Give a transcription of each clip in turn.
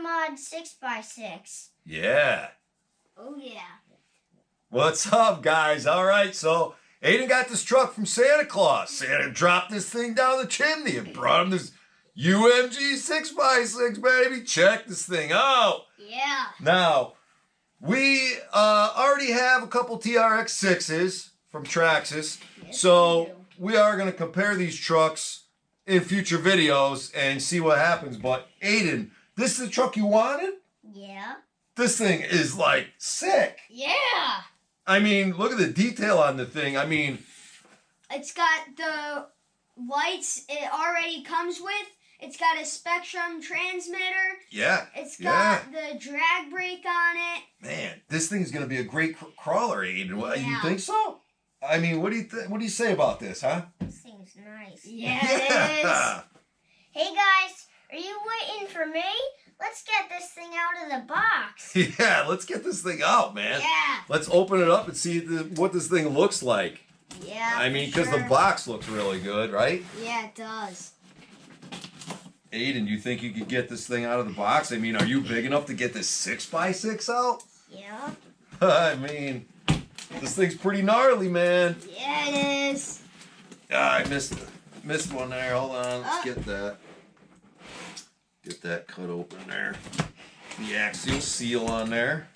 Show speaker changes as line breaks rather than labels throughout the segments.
Mod 6x6.
Yeah.
Oh, yeah.
What's up, guys? All right, so Aiden got this truck from Santa Claus. Santa dropped this thing down the chimney and brought him this UMG 6x6, baby. Check this thing out.
Yeah.
Now, we already have a couple TRX6s from Traxxas,
Yes,
so we are going to compare these trucks in future videos and see what happens. But Aiden, this is the truck you wanted?
Yeah.
This thing is like sick.
Yeah.
I mean, look at the detail on the thing. I mean,
It's got the lights it already comes with. It's got a Spektrum transmitter.
yeah.
It's got the drag brake on it.
Man, this thing's going to be a great crawler, Aiden. You
Yeah.
think so? I mean, what do you say about this, huh?
This thing's nice. Yeah, it is. Hey, guys. Are you waiting for me? Let's get this thing out of the box.
Yeah, let's get this thing out, man.
Yeah.
Let's open it up and see what this thing looks like.
Yeah.
I mean, because the box looks really good, right?
Yeah, it does.
Aiden, you think you could get this thing out of the box? I mean, are you big enough to get this 6x6 out?
Yeah.
I mean, this thing's pretty gnarly, man.
Yeah, it is.
Ah, I missed one there. Hold on, let's get that. Get that cut open there. The axial seal on there.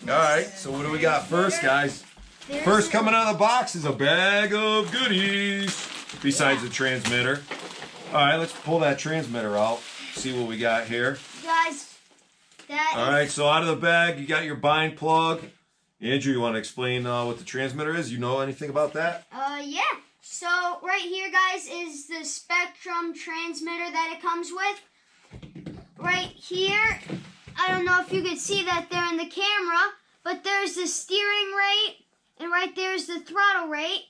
All right, so what do we got first, guys? First coming out of the box is a bag of goodies, besides the transmitter. All right, let's pull that transmitter out, see what we got here.
Guys,
All right, so out of the bag, you got your bind plug. Andrew, you want to explain what the transmitter is? You know anything about that?
Yeah. So right here, guys, is the Spektrum transmitter that it comes with. Right here, I don't know if you could see that there in the camera, but there's the steering rate, and right there's the throttle rate.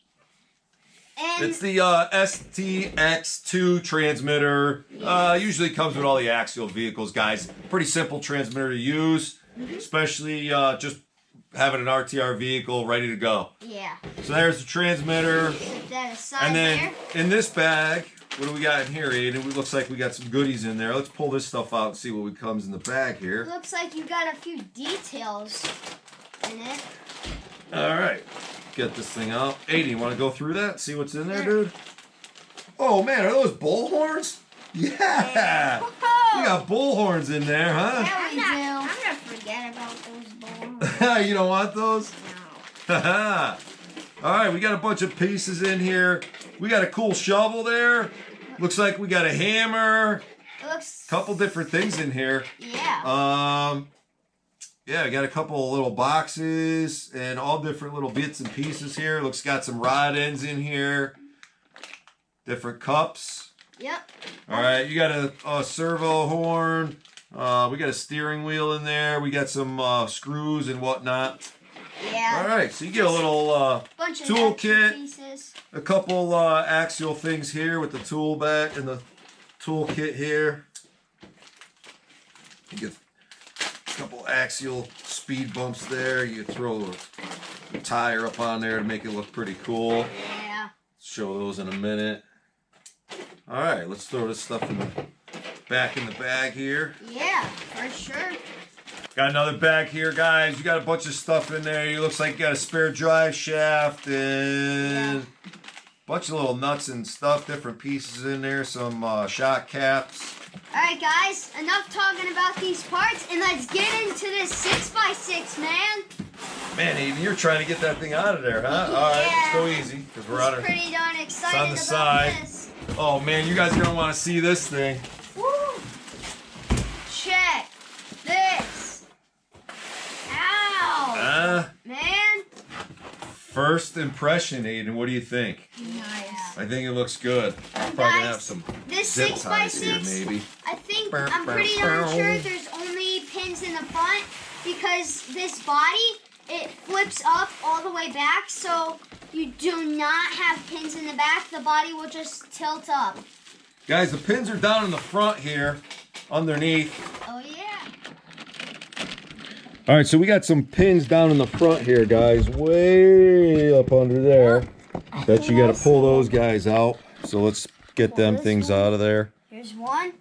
And
It's the STX2 transmitter. Usually comes with all the Axial vehicles, guys. Pretty simple transmitter to use, especially just having an RTR vehicle ready to go.
yeah,
So there's the transmitter.
set that aside
And then
there.
in this bag, what do we got in here, Aiden? It looks like we got some goodies in there. Let's pull this stuff out and see what comes in the bag here.
Looks like you got a few details in it.
All right, get this thing out. Aiden, you want to go through that? See what's in there, dude? Oh man, are those bull horns? Yeah, you got bull horns in there, huh?
Yeah, we do.
I'm gonna forget about those balls.
You don't want those?
No.
All right, we got a bunch of pieces in here. We got a cool shovel there. Looks like we got a hammer.
It looks.
Couple different things in here.
Yeah.
Yeah, I got a couple of little boxes and all different little bits and pieces here. Looks got some rod ends in here. Different cups.
Yep.
All right, you got a servo horn. We got a steering wheel in there. We got some screws and whatnot.
Yeah.
All right, so you get a little
Bunch of
tool
extra
kit.
pieces.
a couple axial things here with the tool back and the tool kit here. You get a couple axial speed bumps there. You throw a tire up on there to make it look pretty cool.
Yeah.
Show those in a minute. All right, let's throw this stuff back in the bag here.
Yeah, for sure.
Got another bag here, guys. You got a bunch of stuff in there. It looks like you got a spare drive shaft and a bunch of little nuts and stuff, different pieces in there, some shock caps.
Alright guys, enough talking about these parts and let's get into this 6x6, man.
Man, Aiden, you're trying to get that thing out of there, huh? All right, let's go easy, because we're on
I'm
it.
pretty darn excited
on the
about
side.
this.
Oh man, you guys are gonna want to see this thing.
Woo! Check this. Ow! Man.
First impression, Aiden, what do you think?
Nice.
I think it looks good. Probably gonna have some
This
zip ties here,
6x6,
maybe.
I think, I'm pretty darn sure there's only pins in the front because this body, it flips up all the way back, so you do not have pins in the back. The body will just tilt up.
Guys, the pins are down in the front here, underneath.
Oh, yeah.
All right, so we got some pins down in the front here, guys, way up under there. That you got to pull those guys out. So let's get them things out of there.
Here's one.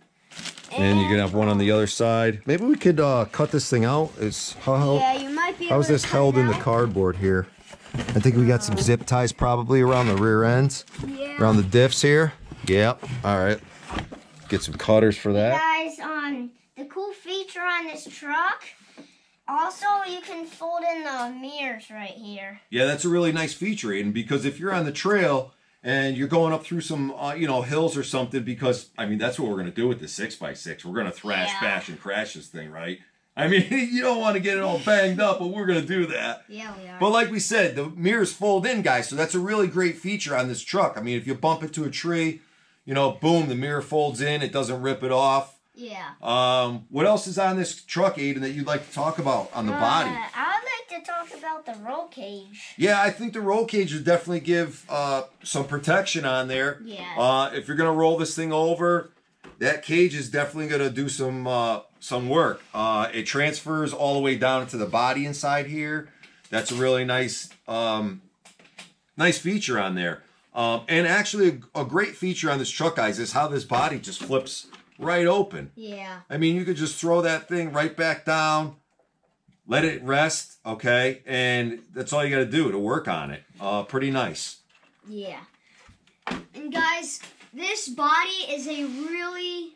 And you're gonna have one on the other side. Maybe we could cut this thing out.
Yeah, you might be able
how's
to
this
cut
held
it
in the
out.
cardboard here? I think we got some zip ties probably around the rear ends,
Yeah.
around the diffs here. Yep. All right. Get some cutters for that.
Guys, the cool feature on this truck, also you can fold in the mirrors right here.
Yeah, that's a really nice feature, Aiden, because if you're on the trail and you're going up through some, hills or something, because, I mean, that's what we're going to do with the 6x6. We're going to thrash, bash, and crash this thing, right? I mean, you don't want to get it all banged up, but we're going to do that.
Yeah, we are.
But like we said, the mirrors fold in, guys, so that's a really great feature on this truck. I mean, if you bump into a tree, boom, the mirror folds in. It doesn't rip it off.
Yeah.
What else is on this truck, Aiden, that you'd like to talk about on the body?
I would like to talk about the roll cage.
Yeah, I think the roll cage would definitely give some protection on there.
Yeah.
If you're going to roll this thing over, that cage is definitely going to do some work. It transfers all the way down into the body inside here. That's a really nice feature on there. And actually, a great feature on this truck, guys, is how this body just flips right open.
Yeah.
I mean, you could just throw that thing right back down, let it rest, okay? And that's all you got to do to work on it. Pretty nice.
Yeah. And guys, this body is a really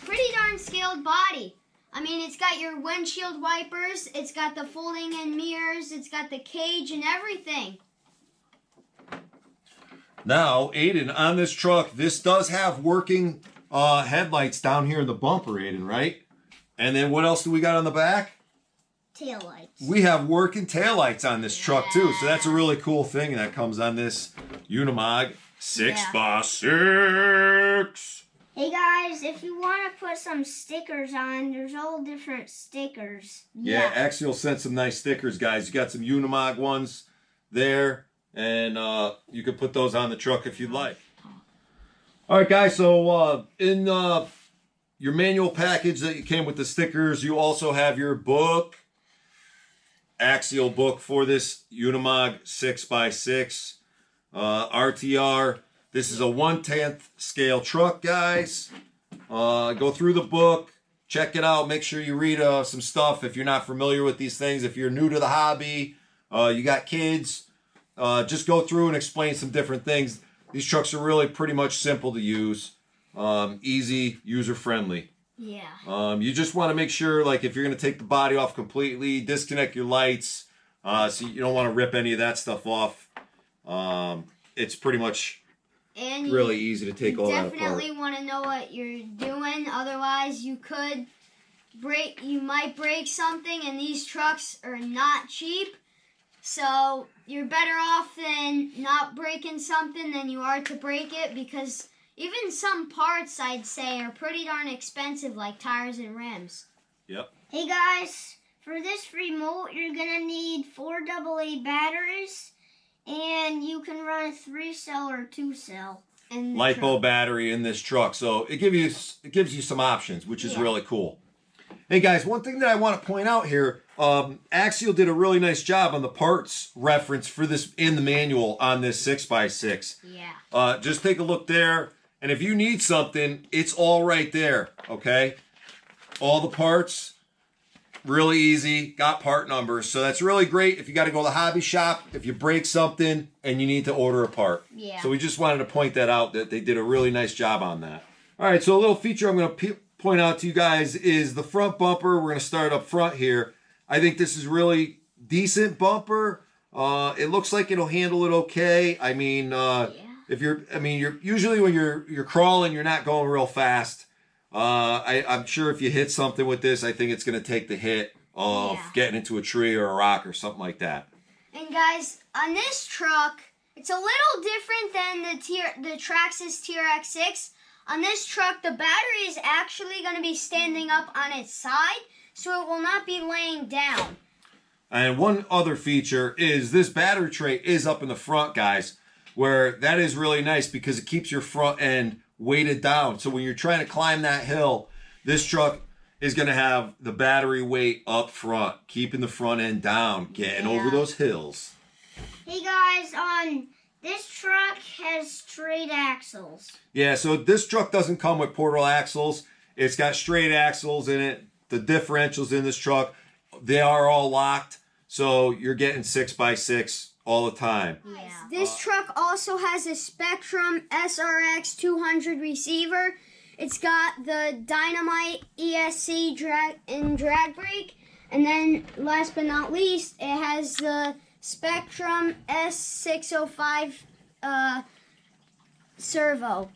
pretty darn scaled body. I mean, it's got your windshield wipers, it's got the folding in mirrors, it's got the cage and everything.
Now, Aiden, on this truck, this does have working headlights down here in the bumper, Aiden, right? And then what else do we got on the back?
Taillights.
We have working taillights on this truck, too. So that's a really cool thing that comes on this UMG 6x6.
Hey guys, if you want to put some stickers on, there's all different stickers.
Yeah, Axial sent some nice stickers, guys. You got some UMG ones there, and you can put those on the truck if you'd like. All right, guys, so in your manual package that you came with the stickers, you also have your book, Axial book for this UMG 6x6 RTR. This is a 1/10 scale truck, guys. Go through the book, check it out. Make sure you read some stuff if you're not familiar with these things. If you're new to the hobby, you got kids, just go through and explain some different things. These trucks are really pretty much simple to use, easy, user-friendly.
Yeah.
You just want to make sure, like, if you're going to take the body off completely, disconnect your lights, so you don't want to rip any of that stuff off. It's pretty much really easy to take all that apart.
Definitely want to know what you're doing. Otherwise, you might break something, and these trucks are not cheap. So you're better off than not breaking something than you are to break it, because even some parts, I'd say, are pretty darn expensive, like tires and rims.
Yep.
Hey guys, for this remote, you're going to need 4 AA batteries, and you can run a 3-cell or 2-cell.
LiPo battery in this truck, so it gives you some options, which is really cool. Hey guys, one thing that I want to point out here, Axial did a really nice job on the parts reference for this in the manual on this 6x6.
Yeah.
Just take a look there, and if you need something, it's all right there, okay? All the parts, really easy, got part numbers, so that's really great if you got to go to the hobby shop, if you break something and you need to order a part.
Yeah.
So we just wanted to point that out, that they did a really nice job on that. All right, so a little feature I'm going to point out to you guys is the front bumper. We're going to start up front here. I think this is really decent bumper. It looks like it'll handle it okay. I mean, you're usually when you're crawling, you're not going real fast. I'm sure if you hit something with this, I think it's going to take the hit of getting into a tree or a rock or something like that.
And guys, on this truck, it's a little different than the Traxxas TRX6. On this truck, the battery is actually going to be standing up on its side, so it will not be laying down.
And one other feature is this battery tray is up in the front, guys, where that is really nice because it keeps your front end weighted down. So when you're trying to climb that hill, this truck is going to have the battery weight up front, keeping the front end down, getting over those hills.
Hey guys, this truck has straight axles.
Yeah, so this truck doesn't come with portal axles. It's got straight axles in it. The differentials in this truck, they are all locked. So you're getting 6x6 all the time.
Yeah. This truck also has a Spektrum SRX200 Receiver. It's got the Dynamite ESC drag brake. And then last but not least, it has the Spektrum S605 Servo.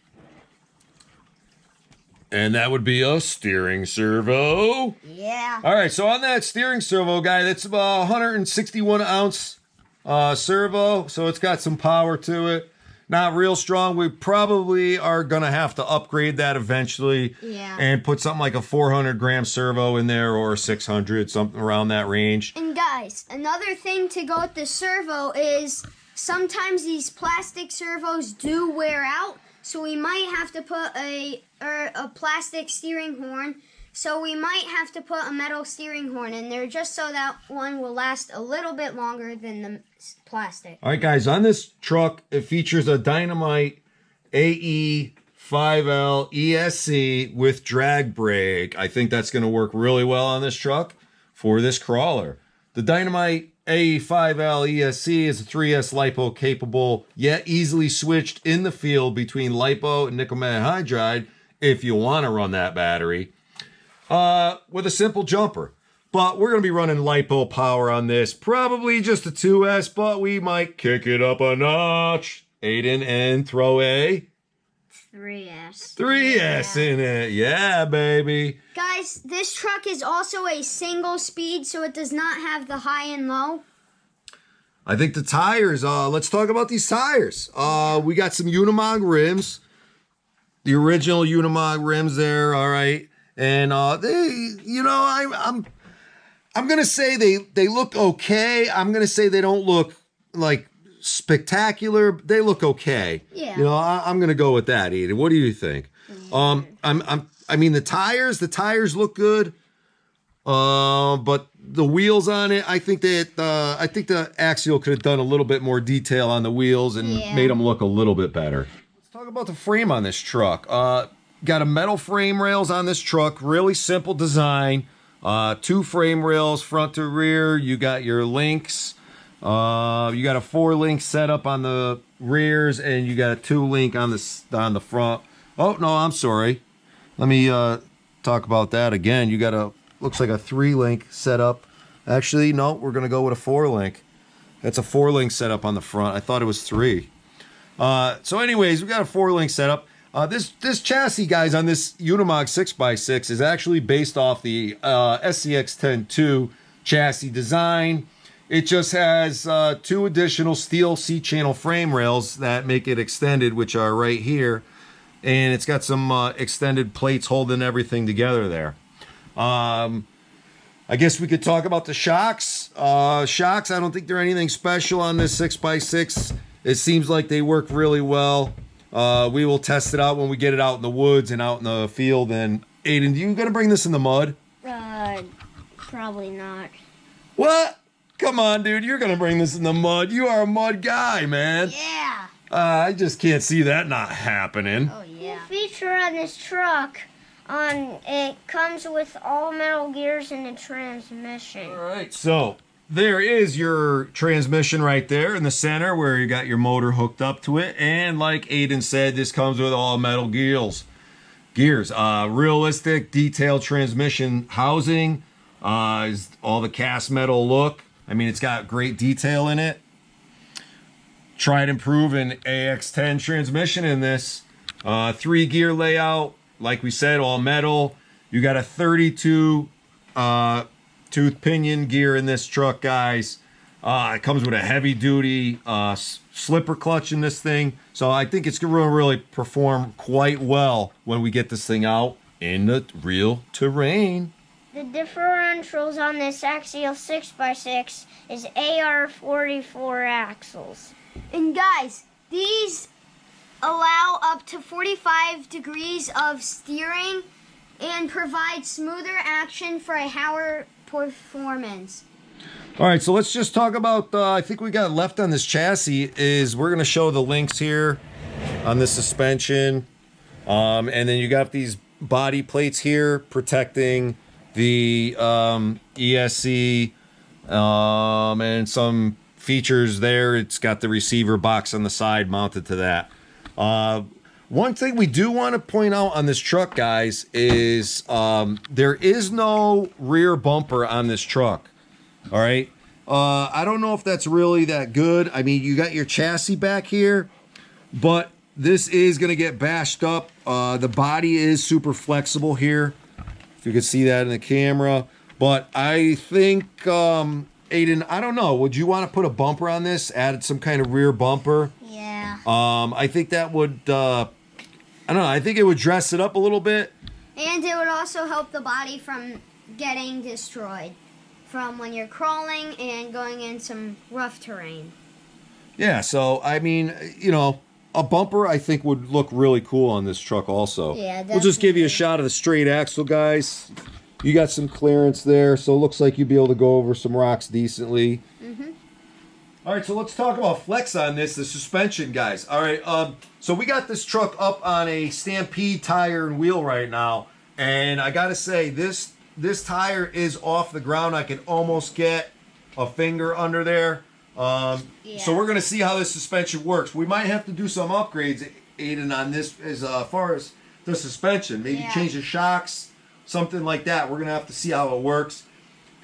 And that would be a steering servo.
Yeah.
All right, so on that steering servo, guy, that's about 161 ounce servo. So it's got some power to it. Not real strong. We probably are going to have to upgrade that eventually.
Yeah.
And put something like a 400 gram servo in there or 600, something around that range.
And guys, another thing to go with the servo is sometimes these plastic servos do wear out. So we might have to put a plastic steering horn. So we might have to put a metal steering horn in there just so that one will last a little bit longer than the plastic.
All right, guys, on this truck, it features a Dynamite AE-5L ESC with drag brake. I think that's going to work really well on this truck for this crawler. The Dynamite AE-5L ESC is a 3S LiPo capable, yet easily switched in the field between LiPo and nickel metal hydride if you want to run that battery. With a simple jumper. But we're going to be running LiPo power on this. Probably just a 2S, but we might kick it up a notch. Aiden, and throw a
3S.
3S in it. Yeah, baby.
Guys, this truck is also a single speed, so it does not have the high and low.
I think the tires, let's talk about these tires. We got some Unimog rims. The original Unimog rims there, all right. And they, you know, I'm gonna say they look okay. I'm gonna say they don't look like spectacular. They look okay.
Yeah.
You know, I'm gonna go with that, Edie. What do you think? I mean the tires look good. But the wheels on it, I think the Axial could have done a little bit more detail on the wheels and made them look a little bit better. Let's talk about the frame on this truck. Got a metal frame rails on this truck, really simple design. 2 frame rails, front to rear. You got your links. You got a 4-link setup on the rears, and you got a 2-link on the front. Oh no, I'm sorry. Let me talk about that again. You got looks like a 3-link setup. Actually, no, we're gonna go with a 4-link. That's a 4-link setup on the front. I thought it was 3. So anyways, we got a 4-link setup. This chassis, guys, on this Unimog 6x6 is actually based off the SCX10-2 chassis design. It just has 2 additional steel C-channel frame rails that make it extended, which are right here. And it's got some extended plates holding everything together there. I guess we could talk about the shocks. Shocks, I don't think they're anything special on this 6x6. It seems like they work really well. We will test it out when we get it out in the woods and out in the field. And Aiden, you gonna bring this in the mud?
Probably not.
What? Come on, dude. You're gonna bring this in the mud. You are a mud guy, man.
Yeah.
I just can't see that not happening.
Oh yeah.
The feature on this truck, it comes with all metal gears in the transmission.
All right. So there is your transmission right there in the center where you got your motor hooked up to it. And like Aiden said, this comes with all metal gears. Realistic detailed transmission housing. Is all the cast metal look. I mean, it's got great detail in it. Tried and proven AX10 transmission in this. 3-gear layout. Like we said, all metal. You got a 32 tooth pinion gear in this truck, guys. It comes with a heavy duty slipper clutch in this thing. So I think it's going to really perform quite well when we get this thing out in the real terrain.
The differentials on this Axial 6x6 is AR44 axles.
And guys, these allow up to 45 degrees of steering and provide smoother action for a higher performance.
All right, so let's just talk about, I think we got left on this chassis is we're going to show the links here on the suspension. And then you got these body plates here protecting the ESC and some features there. It's got the receiver box on the side mounted to that. One thing we do want to point out on this truck, guys, is there is no rear bumper on this truck. All right. I don't know if that's really that good. I mean, you got your chassis back here, but this is going to get bashed up. The body is super flexible here, if you can see that in the camera. But I think, Aiden, I don't know. Would you want to put a bumper on this? Add some kind of rear bumper?
Yeah.
I think that would, I don't know. I think it would dress it up a little bit.
And it would also help the body from getting destroyed from when you're crawling and going in some rough terrain.
Yeah, so, I mean, you know, a bumper, I think, would look really cool on this truck also.
Yeah,
we'll just give you a
definitely.
shot of the straight axle, guys. You got some clearance there, so it looks like you'll be able to go over some rocks decently.
Mm-hmm.
All right, so let's talk about flex on this, the suspension, guys. All right, so we got this truck up on a Stampede tire and wheel right now, and I got to say, this tire is off the ground. I can almost get a finger under there. So we're going to see how this suspension works. We might have to do some upgrades, Aiden, on this as far as the suspension. Maybe change the shocks, something like that. We're going to have to see how it works.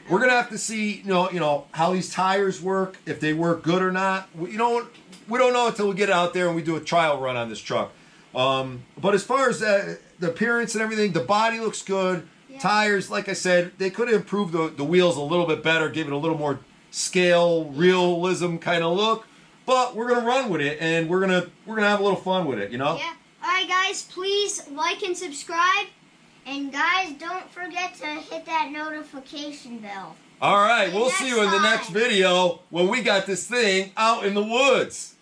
We're going to have to see, you know how these tires work, if they work good or not. We don't know until we get out there and we do a trial run on this truck. But as far as the appearance and everything, the body looks good. Yeah. Tires, like I said, they could improve the wheels a little bit better, give it a little more scale, realism kind of look. But we're gonna run with it, and we're gonna have a little fun with it, you know.
Yeah. All right, guys, please like and subscribe.
And guys, don't forget to hit that notification bell.
All right,
See you
we'll
next
see you in the next
time.
video when we got this thing out in the woods.